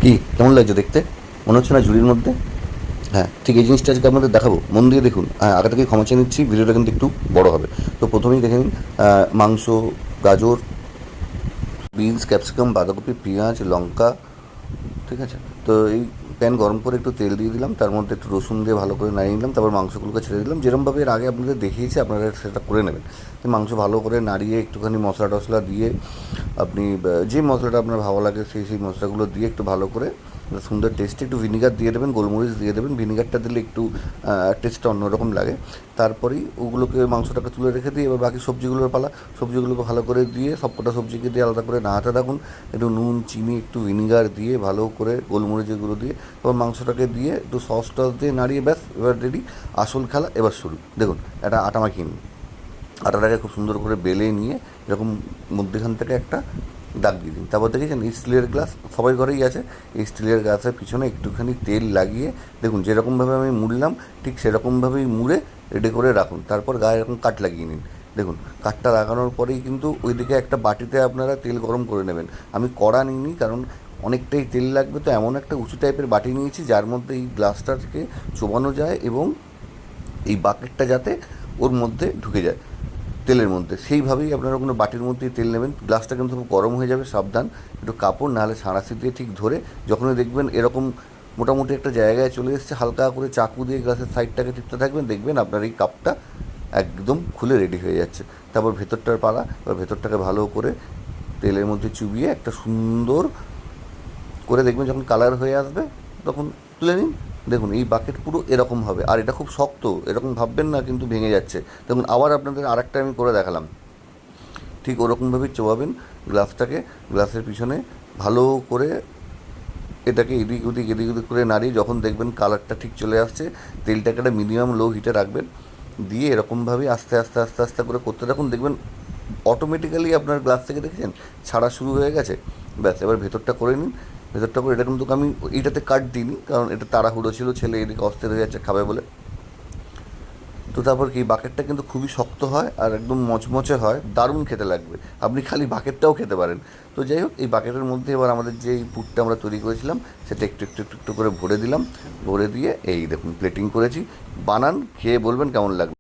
কি কেমন লাগছে দেখতে? মনে হচ্ছে না ঝুড়ির মধ্যে? হ্যাঁ, ঠিক এই জিনিসটা আজকে আপনাদের দেখাবো, মন দিয়ে দেখুন। হ্যাঁ, আগে থেকে ক্ষমা চেয়ে নিচ্ছি, ভিডিওটা কিন্তু একটু বড় হবে। তো প্রথমেই দেখে নিন, মাংস, গাজর, বিনস, ক্যাপসিকাম, বাঁধাকপি, পেঁয়াজ, লঙ্কা, ঠিক আছে? তো এই প্যান গরম করে একটু তেল দিয়ে দিলাম, তার মধ্যে একটু রসুন দিয়ে ভালো করে নাড়িয়ে নিলাম, তারপর মাংসগুলোকে ছেড়ে দিলাম। যেরকমভাবে এর আগে আপনাদের দেখিয়েছি আপনারা সেটা করে নেবেন। তো মাংস ভালো করে নাড়িয়ে একটুখানি মশলা টশলা দিয়ে আপনি যে মশলাটা আপনার ভালো লাগে সেই মশলাগুলো দিয়ে একটু ভালো করে সুন্দর টেস্টে একটু ভিনিগার দিয়ে দেবেন, গোলমরিচ দিয়ে দেবেন। ভিনিগারটা দিলে একটু টেস্টটা অন্যরকম লাগে। তারপরেই ওগুলোকে মাংসটাকে তুলে রেখে দিয়ে এবার বাকি সবজিগুলোর পালা। সবজিগুলোকে ভালো করে দিয়ে সবকটা সবজিকে দিয়ে আলাদা করে নাড়াতে থাকুন। একটু নুন, চিনি, একটু ভিনিগার দিয়ে ভালো করে গোলমরিচ এগুলো দিয়ে এবার মাংসটাকে দিয়ে একটু সস টস দিয়ে নাড়িয়ে ব্যাস এবার রেডি। আসল খেলা এবার শুরু। দেখুন, একটা আটা মাখিয়ে নিন। আটাটাকে খুব সুন্দর করে বেলে নিয়ে এরকম মধ্যেখান থেকে একটা দাগ দিয়ে দিন। তারপর দেখেছেন এই স্টিলের গ্লাস সবাই ঘরেই আছে। এই স্টিলের গ্লাসের পিছনে একটুখানি তেল লাগিয়ে দেখুন যেরকমভাবে আমি মুড়লাম ঠিক সেরকমভাবেই মুড়ে রেডি করে রাখুন। তারপর গায়ে এরকম কাট লাগিয়ে নিন। দেখুন, কাঠটা লাগানোর পরেই কিন্তু ওইদিকে একটা বাটিতে আপনারা তেল গরম করে নেবেন। আমি কড়া নিইনি, কারণ অনেকটাই তেল লাগবে। তো এমন একটা উঁচু টাইপের বাটি নিয়েছি যার মধ্যে এই গ্লাসটাকে চোবানো যায় এবং এই বাকেটটা যাতে ওর মধ্যে ঢুকে যায় তেলের মধ্যে, সেইভাবেই আপনারা কোনো বাটির মধ্যেই তেল নেবেন। গ্লাসটা কিন্তু খুব গরম হয়ে যাবে, সাবধান। একটু কাপড় নাহলে সাঁড়াশি দিয়ে ঠিক ধরে যখনই দেখবেন এরকম মোটামুটি একটা জায়গায় চলে এসছে, হালকা করে চাকু দিয়ে গ্লাসের সাইডটাকে টিপতে থাকবেন, দেখবেন আপনার এই কাপটা একদম খুলে রেডি হয়ে যাচ্ছে। তারপর ভেতরটার পালা। এবার ভেতরটাকে ভালো করে তেলের মধ্যে চুবিয়ে একটা সুন্দর করে দেখবেন যখন কালার হয়ে আসবে তখন তুলে নিন। দেখুন এই বাকেট পুরো এরকম হবে, আর এটা খুব শক্ত, এরকম ভাববেন না কিন্তু ভেঙে যাচ্ছে। দেখুন আবার আপনাদের আরেকটা আমি করে দেখালাম, ঠিক ওরকমভাবেই চোবাবেন গ্লাসটাকে। গ্লাসের পিছনে ভালো করে এটাকে এদিক ওদিক করে নাড়িয়ে যখন দেখবেন কালারটা ঠিক চলে আসছে, তেলটাকে একটা মিনিমাম লো হিটে রাখবেন। দিয়ে এরকমভাবেই আস্তে আস্তে আস্তে আস্তে করে করতে থাকুন, দেখবেন অটোমেটিক্যালি আপনার গ্লাস থেকে দেখেছেন ছাড়া শুরু হয়ে গেছে। ব্যাস এবার ভেতরটা করে নিন। ভেতরটা করে এটা কিন্তু আমি এইটাতে কাট দিইনি, কারণ এটা তাড়াহুড়ো ছিল, ছেলে এদিকে অস্থির হয়ে যাচ্ছে খাবে বলে। তো তারপর কি বাকেটটা কিন্তু খুবই শক্ত হয় আর একদম মচমচে হয়, দারুণ খেতে লাগবে। আপনি খালি বাকেটটাও খেতে পারেন। তো যাই হোক, এই বাকেটের মধ্যে এবার আমাদের যে এই পুরটা আমরা তৈরি করেছিলাম সেটা একটু একটু একটু একটু করে ভরে দিলাম। ভরে দিয়ে এই দেখুন প্লেটিং করেছি। বানান, খেয়ে বলবেন কেমন লাগবে।